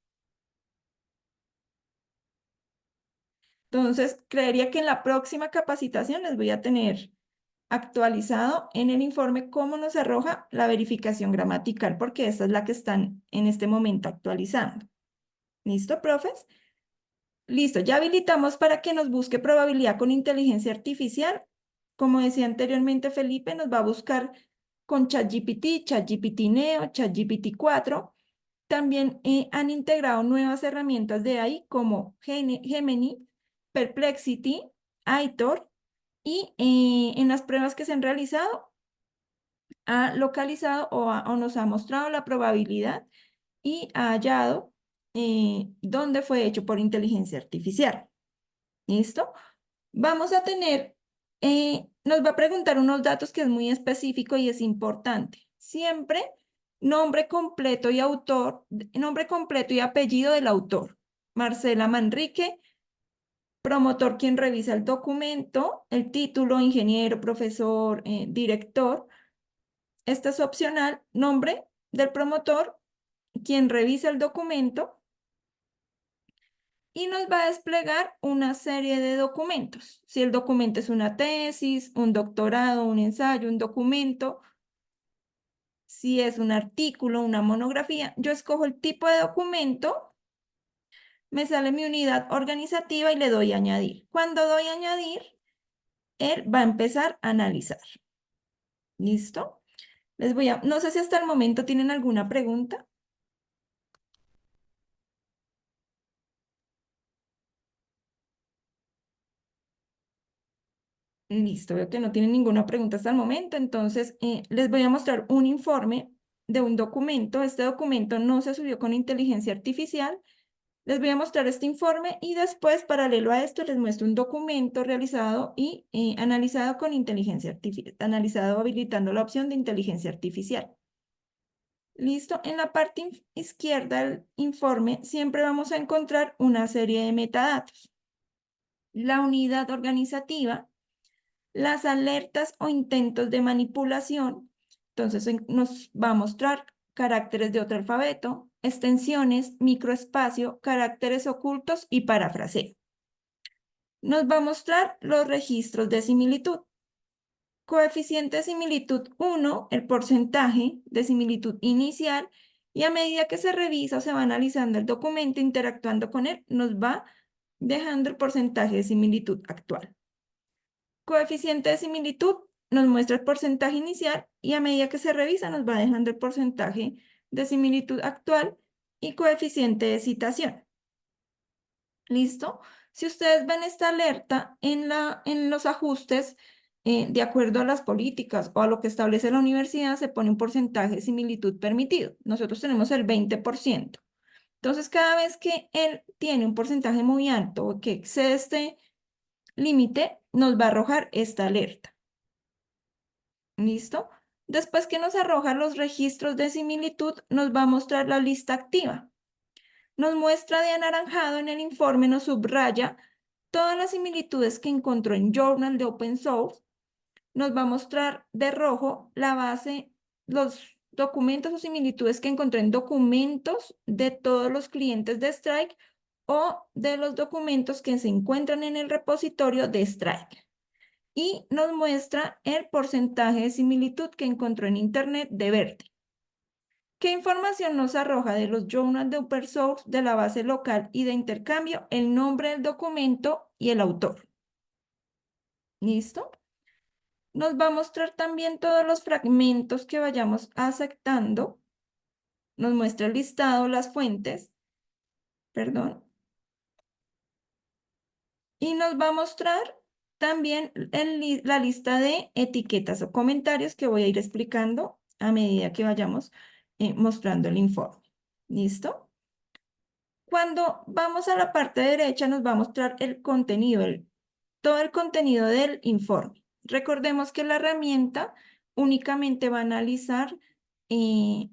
Entonces, creería que en la próxima capacitación les voy a tener actualizado en el informe cómo nos arroja la verificación gramatical, porque esta es la que están en este momento actualizando. ¿Listo, profes? Listo, ya habilitamos para que nos busque probabilidad con inteligencia artificial. Como decía anteriormente Felipe, nos va a buscar con ChatGPT, ChatGPT Neo, ChatGPT 4. También han integrado nuevas herramientas de AI como Gemini, Perplexity, Aitor, y en las pruebas que se han realizado ha localizado o nos ha mostrado la probabilidad y ha hallado dónde fue hecho por inteligencia artificial. ¿Listo? Vamos a tener, nos va a preguntar unos datos que es muy específico y es importante. Siempre nombre completo y autor, nombre completo y apellido del autor. Marcela Manrique, promotor quien revisa el documento, el título, ingeniero, profesor, director. Este es opcional, nombre del promotor, quien revisa el documento, y nos va a desplegar una serie de documentos. Si el documento es una tesis, un doctorado, un ensayo, un documento, si es un artículo, una monografía, yo escojo el tipo de documento, me sale mi unidad organizativa y le doy a añadir. Cuando doy a añadir, él va a empezar a analizar. ¿Listo? No sé si hasta el momento tienen alguna pregunta. Listo, veo que no tienen ninguna pregunta hasta el momento, entonces les voy a mostrar un informe de un documento. Este documento no se subió con inteligencia artificial. Les voy a mostrar este informe y después, paralelo a esto, les muestro un documento realizado y analizado con inteligencia artificial, analizado habilitando la opción de inteligencia artificial. Listo, en la parte izquierda del informe siempre vamos a encontrar una serie de metadatos. La unidad organizativa, las alertas o intentos de manipulación. Entonces nos va a mostrar caracteres de otro alfabeto, extensiones, microespacio, caracteres ocultos y parafraseo. Nos va a mostrar los registros de similitud. Coeficiente de similitud 1, el porcentaje de similitud inicial, y a medida que se revisa o se va analizando el documento, interactuando con él, nos va dejando el porcentaje de similitud actual. Coeficiente de similitud nos muestra el porcentaje inicial y a medida que se revisa nos va dejando el porcentaje de similitud actual y coeficiente de citación. ¿Listo? Si ustedes ven esta alerta en los ajustes, de acuerdo a las políticas o a lo que establece la universidad, se pone un porcentaje de similitud permitido. Nosotros tenemos el 20%. Entonces, cada vez que él tiene un porcentaje muy alto o que excede este límite, nos va a arrojar esta alerta. ¿Listo? Después que nos arroja los registros de similitud, nos va a mostrar la lista activa. Nos muestra de anaranjado en el informe, nos subraya todas las similitudes que encontró en Journal de Open Source. Nos va a mostrar de rojo la base, los documentos o similitudes que encontró en documentos de todos los clientes de Strike o de los documentos que se encuentran en el repositorio de Strike. Y nos muestra el porcentaje de similitud que encontró en Internet de Verde. ¿Qué información nos arroja de los journals de open source, de la base local y de intercambio? El nombre del documento y el autor. ¿Listo? Nos va a mostrar también todos los fragmentos que vayamos aceptando. Nos muestra el listado, las fuentes. Perdón. Y nos va a mostrar también la lista de etiquetas o comentarios que voy a ir explicando a medida que vayamos mostrando el informe. ¿Listo? Cuando vamos a la parte derecha nos va a mostrar el contenido, todo el contenido del informe. Recordemos que la herramienta únicamente va a analizar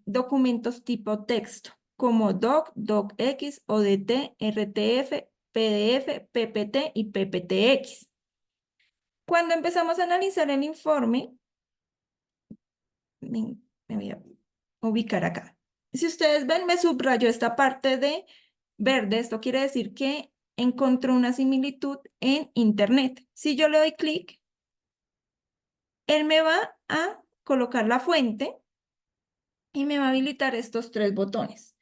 documentos tipo texto, como doc, docx, odt, rtf, pdf, ppt y pptx. Cuando empezamos a analizar el informe, me voy a ubicar acá. Si ustedes ven, me subrayó esta parte de verde. Esto quiere decir que encontró una similitud en Internet. Si yo le doy clic, él me va a colocar la fuente y me va a habilitar estos 3 botones.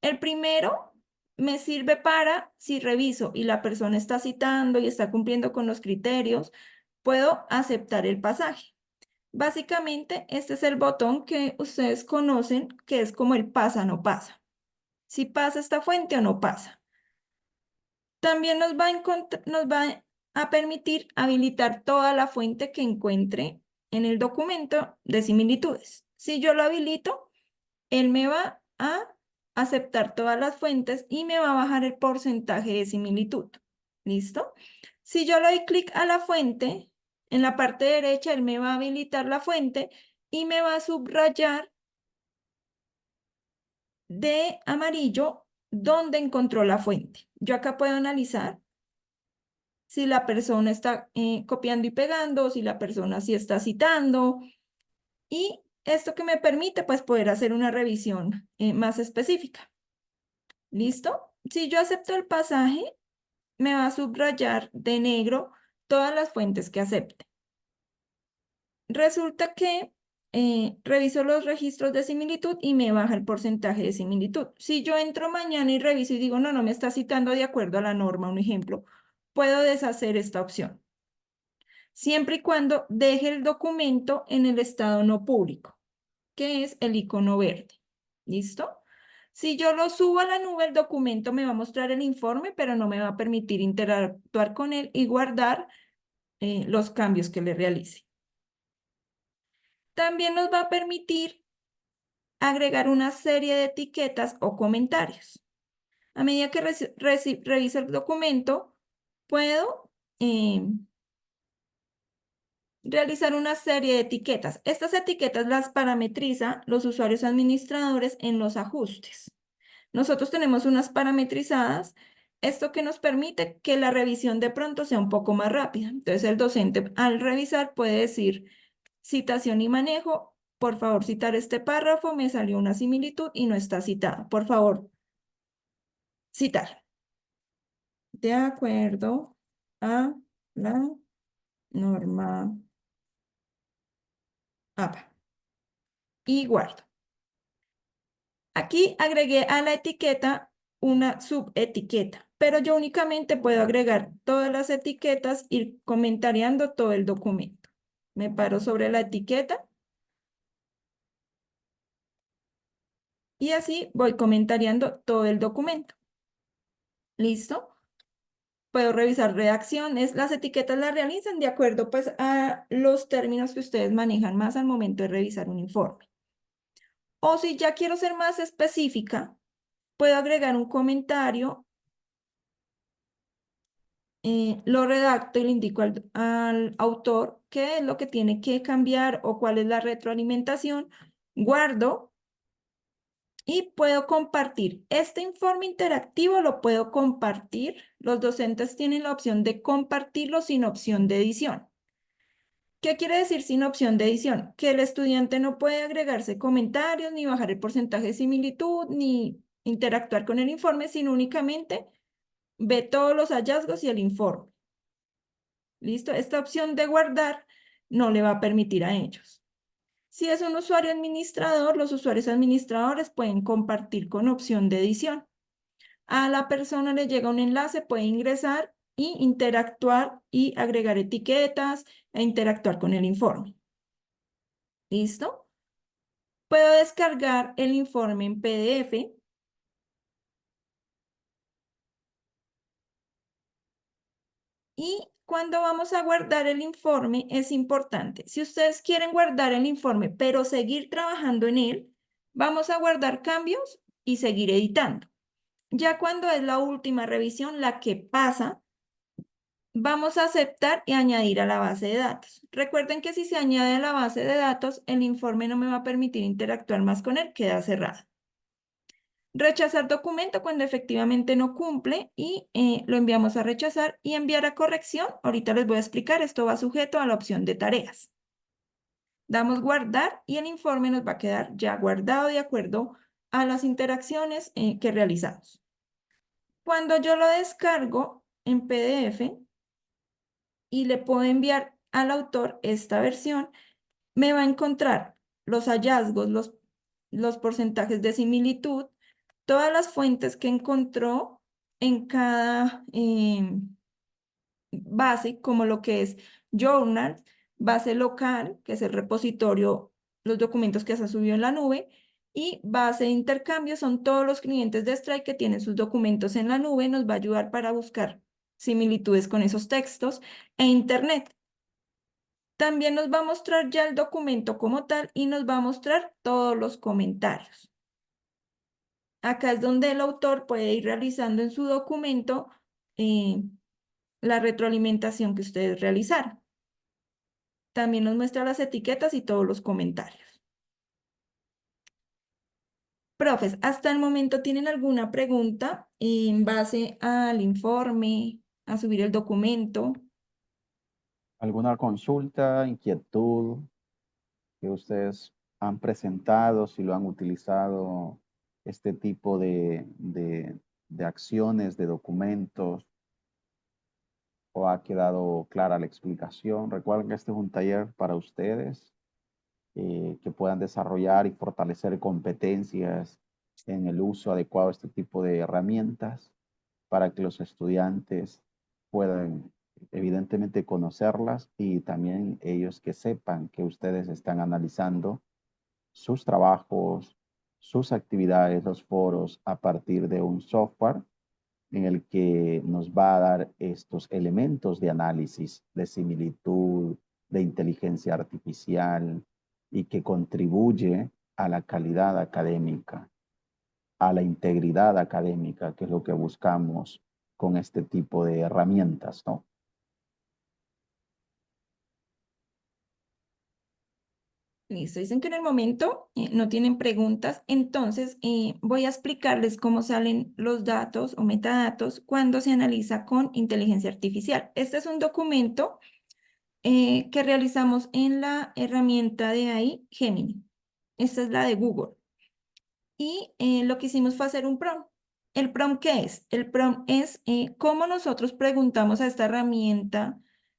El primero me sirve para, si reviso y la persona está citando y está cumpliendo con los criterios, puedo aceptar el pasaje. Básicamente, este es el botón que ustedes conocen, que es como el pasa, no pasa. Si pasa esta fuente o no pasa. También nos va a permitir habilitar toda la fuente que encuentre en el documento de similitudes. Si yo lo habilito, él me va a aceptar todas las fuentes y me va a bajar el porcentaje de similitud. ¿Listo? Si yo le doy clic a la fuente, en la parte derecha él me va a habilitar la fuente y me va a subrayar de amarillo dónde encontró la fuente. Yo acá puedo analizar si la persona está copiando y pegando, si la persona sí está citando. Y esto que me permite pues poder hacer una revisión más específica. ¿Listo? Si yo acepto el pasaje, me va a subrayar de negro todas las fuentes que acepte. Resulta que reviso los registros de similitud y me baja el porcentaje de similitud. Si yo entro mañana y reviso y digo, no, no me está citando de acuerdo a la norma, un ejemplo, puedo deshacer esta opción. Siempre y cuando deje el documento en el estado no público, que es el icono verde. ¿Listo? Si yo lo subo a la nube, el documento me va a mostrar el informe, pero no me va a permitir interactuar con él y guardar los cambios que le realice. También nos va a permitir agregar una serie de etiquetas o comentarios. A medida que reviso el documento, puedo realizar una serie de etiquetas. Estas etiquetas las parametriza los usuarios administradores en los ajustes. Nosotros tenemos unas parametrizadas, esto que nos permite que la revisión de pronto sea un poco más rápida. Entonces el docente al revisar puede decir citación y manejo, por favor citar este párrafo, me salió una similitud y no está citado. Por favor, citar. De acuerdo a la norma APA. Y guardo. Aquí agregué a la etiqueta una subetiqueta, pero yo únicamente puedo agregar todas las etiquetas y ir comentariando todo el documento. Me paro sobre la etiqueta y así voy comentariando todo el documento. ¿Listo? puedo revisar redacciones. Las etiquetas las realizan de acuerdo pues a los términos que ustedes manejan más al momento de revisar un informe. O si ya quiero ser más específica, puedo agregar un comentario, lo redacto y le indico al autor qué es lo que tiene que cambiar o cuál es la retroalimentación, guardo y puedo compartir. Este informe interactivo lo puedo compartir. Los docentes tienen la opción de compartirlo sin opción de edición. ¿Qué quiere decir sin opción de edición? Que el estudiante no puede agregarse comentarios, ni bajar el porcentaje de similitud, ni interactuar con el informe, sino únicamente ve todos los hallazgos y el informe. ¿Listo? Esta opción de guardar no le va a permitir a ellos. Si es un usuario administrador, los usuarios administradores pueden compartir con opción de edición. A la persona le llega un enlace, puede ingresar y interactuar y agregar etiquetas e interactuar con el informe. ¿Listo? Puedo descargar el informe en PDF. Y cuando vamos a guardar el informe es importante. Si ustedes quieren guardar el informe, pero seguir trabajando en él, vamos a guardar cambios y seguir editando. Ya cuando es la última revisión, la que pasa, vamos a aceptar y añadir a la base de datos. Recuerden que si se añade a la base de datos, el informe no me va a permitir interactuar más con él, queda cerrado. Rechazar documento cuando efectivamente no cumple y lo enviamos a rechazar y enviar a corrección. Ahorita les voy a explicar, esto va sujeto a la opción de tareas. Damos guardar y el informe nos va a quedar ya guardado de acuerdo a las interacciones que realizamos. Cuando yo lo descargo en PDF y le puedo enviar al autor esta versión, me va a encontrar los hallazgos, los porcentajes de similitud, todas las fuentes que encontró en cada base, como lo que es Journal, base local, que es el repositorio, los documentos que se ha subido en la nube, y base de intercambio son todos los clientes de Strike que tienen sus documentos en la nube, nos va a ayudar para buscar similitudes con esos textos, e Internet. También nos va a mostrar ya el documento como tal y nos va a mostrar todos los comentarios. Acá es donde el autor puede ir realizando en su documento la retroalimentación que ustedes realizaron. También nos muestra las etiquetas y todos los comentarios. Profes, ¿hasta el momento tienen alguna pregunta en base al informe, a subir el documento? ¿Alguna consulta, inquietud que ustedes han presentado, si lo han utilizado, este tipo de acciones, de documentos, o ha quedado clara la explicación? Recuerden que este es un taller para ustedes, que puedan desarrollar y fortalecer competencias en el uso adecuado de este tipo de herramientas para que los estudiantes puedan evidentemente conocerlas y también ellos que sepan que ustedes están analizando sus trabajos, sus actividades, los foros a partir de un software en el que nos va a dar estos elementos de análisis, de similitud, de inteligencia artificial y que contribuye a la calidad académica, a la integridad académica, que es lo que buscamos con este tipo de herramientas, ¿no? Listo, dicen que en el momento no tienen preguntas, entonces voy a explicarles cómo salen los datos o metadatos cuando se analiza con inteligencia artificial. Este es un documento que realizamos en la herramienta de AI Gemini. Esta es la de Google. Y lo que hicimos fue hacer un prompt. ¿El prompt qué es? El prompt es cómo nosotros preguntamos a esta herramienta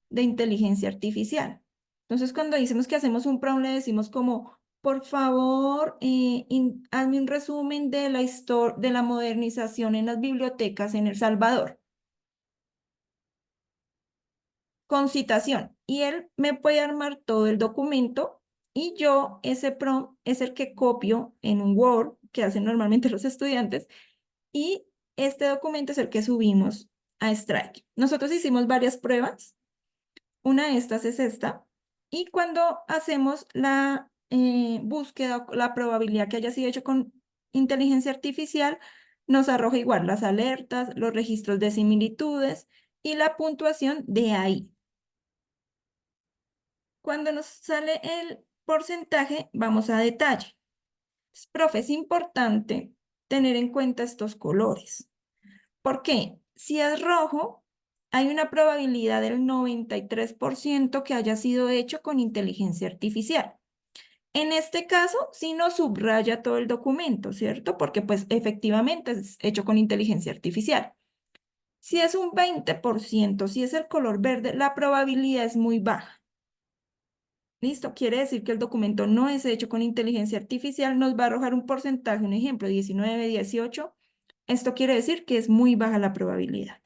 de inteligencia artificial. Entonces, cuando decimos que hacemos un prompt, le decimos como, por favor, hazme un resumen de la historia de la modernización en las bibliotecas en El Salvador. Con citación. Y él me puede armar todo el documento y yo ese prompt es el que copio en un Word que hacen normalmente los estudiantes y este documento es el que subimos a strike. Nosotros hicimos varias pruebas. Una de estas es esta. Y cuando hacemos la búsqueda, la probabilidad que haya sido hecho con inteligencia artificial, nos arroja igual las alertas, los registros de similitudes y la puntuación de ahí. Cuando nos sale el porcentaje, vamos a detalle. Profe, es importante tener en cuenta estos colores. ¿Por qué? Si es rojo, hay una probabilidad del 93% que haya sido hecho con inteligencia artificial. En este caso, sí nos subraya todo el documento, ¿cierto? Porque pues efectivamente es hecho con inteligencia artificial. Si es un 20%, si es el color verde, la probabilidad es muy baja. ¿Listo? Quiere decir que el documento no es hecho con inteligencia artificial, nos va a arrojar un porcentaje, un ejemplo, 19, 18. Esto quiere decir que es muy baja la probabilidad.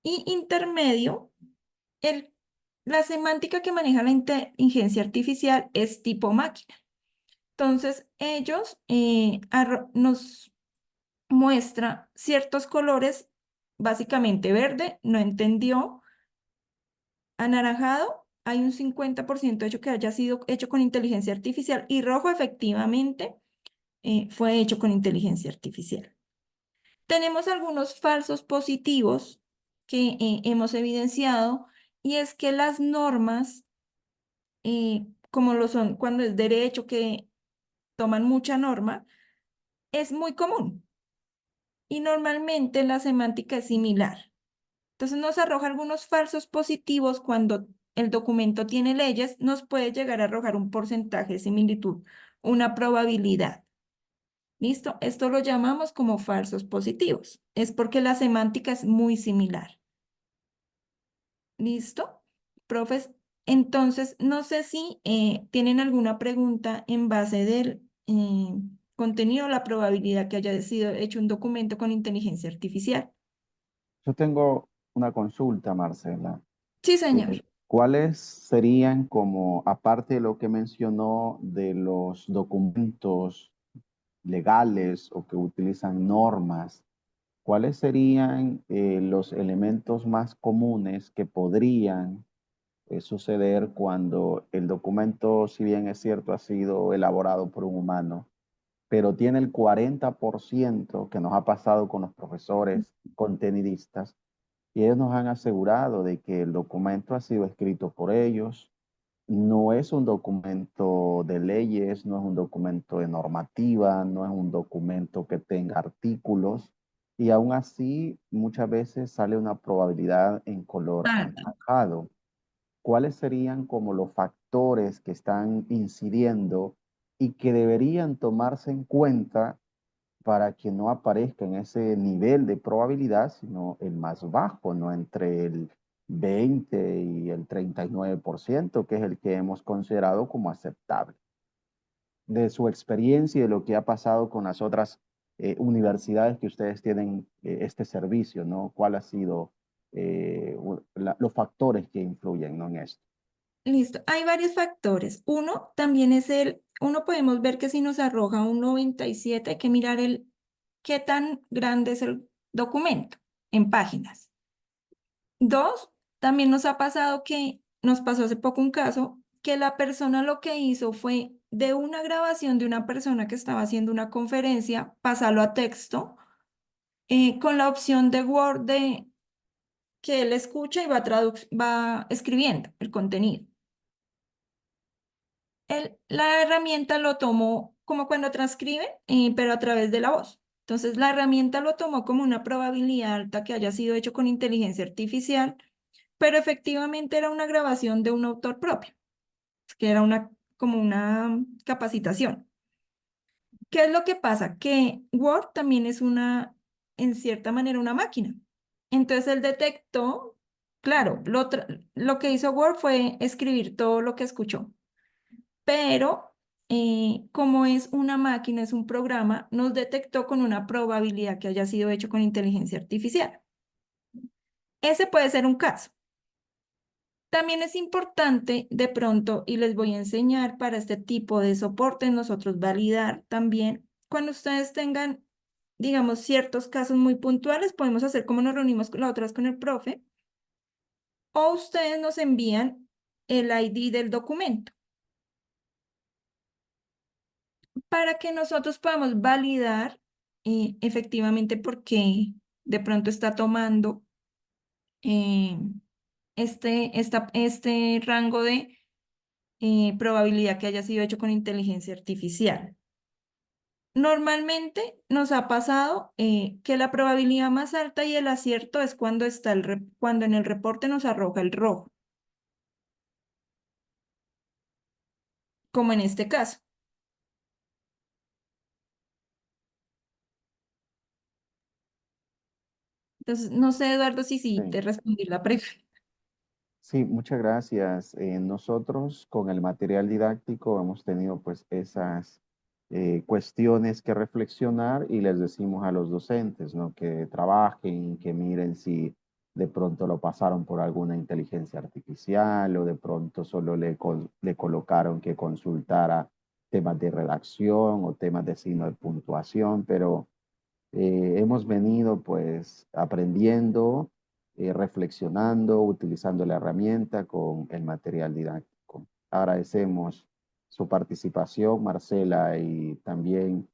Y intermedio, la semántica que maneja la inteligencia artificial es tipo máquina. Entonces, ellos nos muestra ciertos colores, básicamente verde, no entendió, anaranjado, hay un 50% hecho que haya sido hecho con inteligencia artificial y rojo efectivamente fue hecho con inteligencia artificial. Tenemos algunos falsos positivos que hemos evidenciado y es que las normas, como lo son cuando es derecho, que toman mucha norma, es muy común y normalmente la semántica es similar. Entonces nos arroja algunos falsos positivos cuando el documento tiene leyes, nos puede llegar a arrojar un porcentaje de similitud, una probabilidad. ¿Listo? Esto lo llamamos como falsos positivos. Es porque la semántica es muy similar. ¿Listo? Profes, entonces no sé si tienen alguna pregunta en base del contenido o la probabilidad que haya sido hecho un documento con inteligencia artificial. Yo tengo una consulta, Marcela. Sí, señor. ¿Cuáles serían como, aparte de lo que mencionó de los documentos legales o que utilizan normas, cuáles serían los elementos más comunes que podrían suceder cuando el documento, si bien es cierto, ha sido elaborado por un humano, pero tiene el 40% que nos ha pasado con los profesores contenidistas, y ellos nos han asegurado de que el documento ha sido escrito por ellos, no es un documento de leyes, no es un documento de normativa, no es un documento que tenga artículos, y aún así muchas veces sale una probabilidad en color Alta. anaranjado. ¿Cuáles serían como los factores que están incidiendo y que deberían tomarse en cuenta para que no aparezca en ese nivel de probabilidad, sino el más bajo, no entre el 20 y el 39%, que es el que hemos considerado como aceptable? De su experiencia y de lo que ha pasado con las otras universidades que ustedes tienen este servicio, ¿no? ¿Cuál ha sido los factores que influyen, ¿no? En esto? Listo. Hay varios factores. Uno también es uno podemos ver que si nos arroja un 97, hay que mirar qué tan grande es el documento en páginas. Dos, también nos ha pasado que, nos pasó hace poco un caso, que la persona lo que hizo fue de una grabación de una persona que estaba haciendo una conferencia, pasarlo a texto, con la opción de Word que él escucha y va escribiendo el contenido. La herramienta lo tomó como cuando transcriben, pero a través de la voz. Entonces, la herramienta lo tomó como una probabilidad alta que haya sido hecho con inteligencia artificial, pero efectivamente era una grabación de un autor propio, que era como una capacitación. ¿Qué es lo que pasa? Que Word también es en cierta manera, una máquina. Entonces, él detectó, claro, lo que hizo Word fue escribir todo lo que escuchó. Pero como es una máquina, es un programa, nos detectó con una probabilidad que haya sido hecho con inteligencia artificial. Ese puede ser un caso. También es importante de pronto, y les voy a enseñar para este tipo de soporte, nosotros validar también, cuando ustedes tengan digamos, ciertos casos muy puntuales, podemos hacer como nos reunimos la otra vez con el profe, o ustedes nos envían el ID del documento para que nosotros podamos validar efectivamente porque de pronto está tomando eh, este rango de probabilidad que haya sido hecho con inteligencia artificial. Normalmente nos ha pasado que la probabilidad más alta y el acierto es cuando cuando en el reporte nos arroja el rojo, como en este caso. Entonces, no sé, Eduardo, si sí Sí. te respondí la pregunta. Sí, muchas gracias. Nosotros con el material didáctico hemos tenido pues esas cuestiones que reflexionar y les decimos a los docentes, ¿no? Que trabajen, que miren si de pronto lo pasaron por alguna inteligencia artificial o de pronto solo le colocaron que consultara temas de redacción o temas de signo de puntuación, pero hemos venido pues aprendiendo, reflexionando, utilizando la herramienta con el material didáctico. Agradecemos su participación, Marcela, y también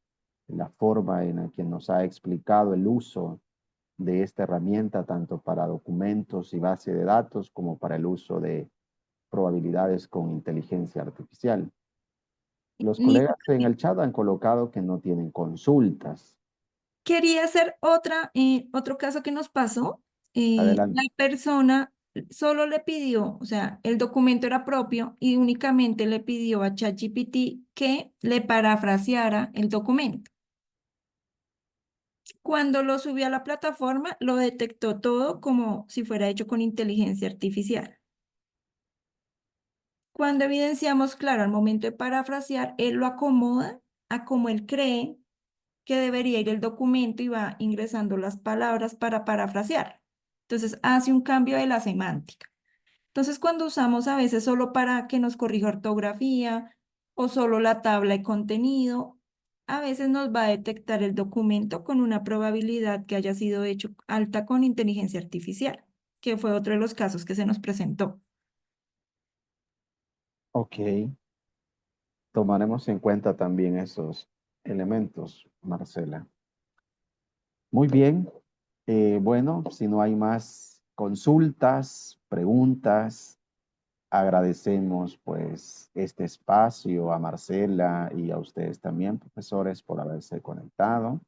la forma en la que nos ha explicado el uso de esta herramienta, tanto para documentos y base de datos como para el uso de probabilidades con inteligencia artificial. Los Listo. colegas en el chat han colocado que no tienen consultas. Quería hacer otro caso que nos pasó. La Adelante. persona solo le pidió, o sea, el documento era propio y únicamente le pidió a ChatGPT que le parafraseara el documento. Cuando lo subió a la plataforma, lo detectó todo como si fuera hecho con inteligencia artificial. Cuando evidenciamos, claro, al momento de parafrasear, él lo acomoda a como él cree que debería ir el documento y va ingresando las palabras para parafrasear. Entonces hace un cambio de la semántica. Entonces cuando usamos a veces solo para que nos corrija ortografía o solo la tabla de contenido, a veces nos va a detectar el documento con una probabilidad que haya sido hecho alta con inteligencia artificial, que fue otro de los casos que se nos presentó. Ok, tomaremos en cuenta también esos elementos, Marcela. Muy bien. Bueno, si no hay más consultas, preguntas, agradecemos pues este espacio a Marcela y a ustedes también, profesores, por haberse conectado.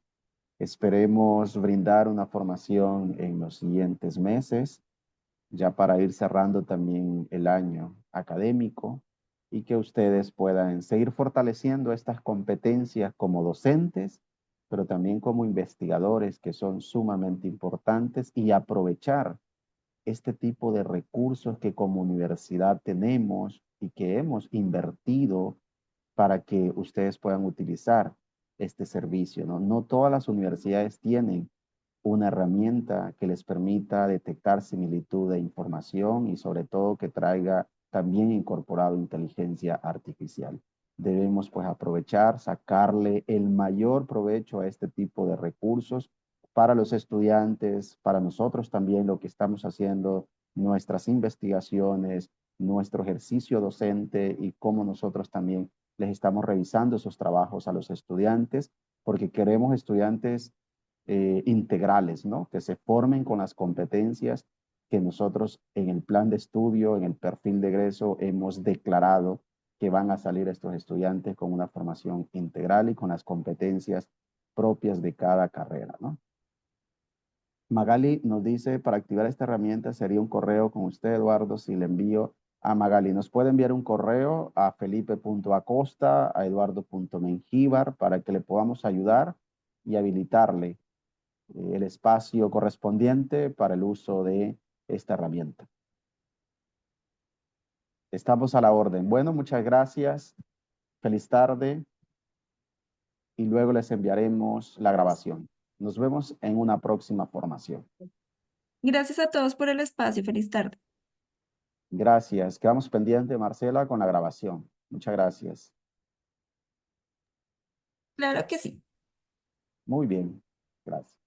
Esperemos brindar una formación en los siguientes meses, ya para ir cerrando también el año académico y que ustedes puedan seguir fortaleciendo estas competencias como docentes, pero también como investigadores que son sumamente importantes y aprovechar este tipo de recursos que como universidad tenemos y que hemos invertido para que ustedes puedan utilizar este servicio, ¿no? No todas las universidades tienen una herramienta que les permita detectar similitud de información y sobre todo que traiga también incorporado inteligencia artificial. Debemos pues aprovechar, sacarle el mayor provecho a este tipo de recursos para los estudiantes, para nosotros también lo que estamos haciendo, nuestras investigaciones, nuestro ejercicio docente y cómo nosotros también les estamos revisando esos trabajos a los estudiantes, porque queremos estudiantes integrales, ¿no? Que se formen con las competencias que nosotros en el plan de estudio, en el perfil de egreso, hemos declarado que van a salir estos estudiantes con una formación integral y con las competencias propias de cada carrera, ¿no? Magali nos dice, para activar esta herramienta sería un correo con usted, Eduardo, si le envío a Magali. Nos puede enviar un correo a felipe.acosta, a eduardo.mengíbar, para que le podamos ayudar y habilitarle el espacio correspondiente para el uso de esta herramienta. Estamos a la orden. Bueno, muchas gracias. Feliz tarde y luego les enviaremos la grabación. Nos vemos en una próxima formación. Gracias a todos por el espacio. Feliz tarde. Gracias. Quedamos pendientes, Marcela, con la grabación. Muchas gracias. Claro que sí. Muy bien. Gracias.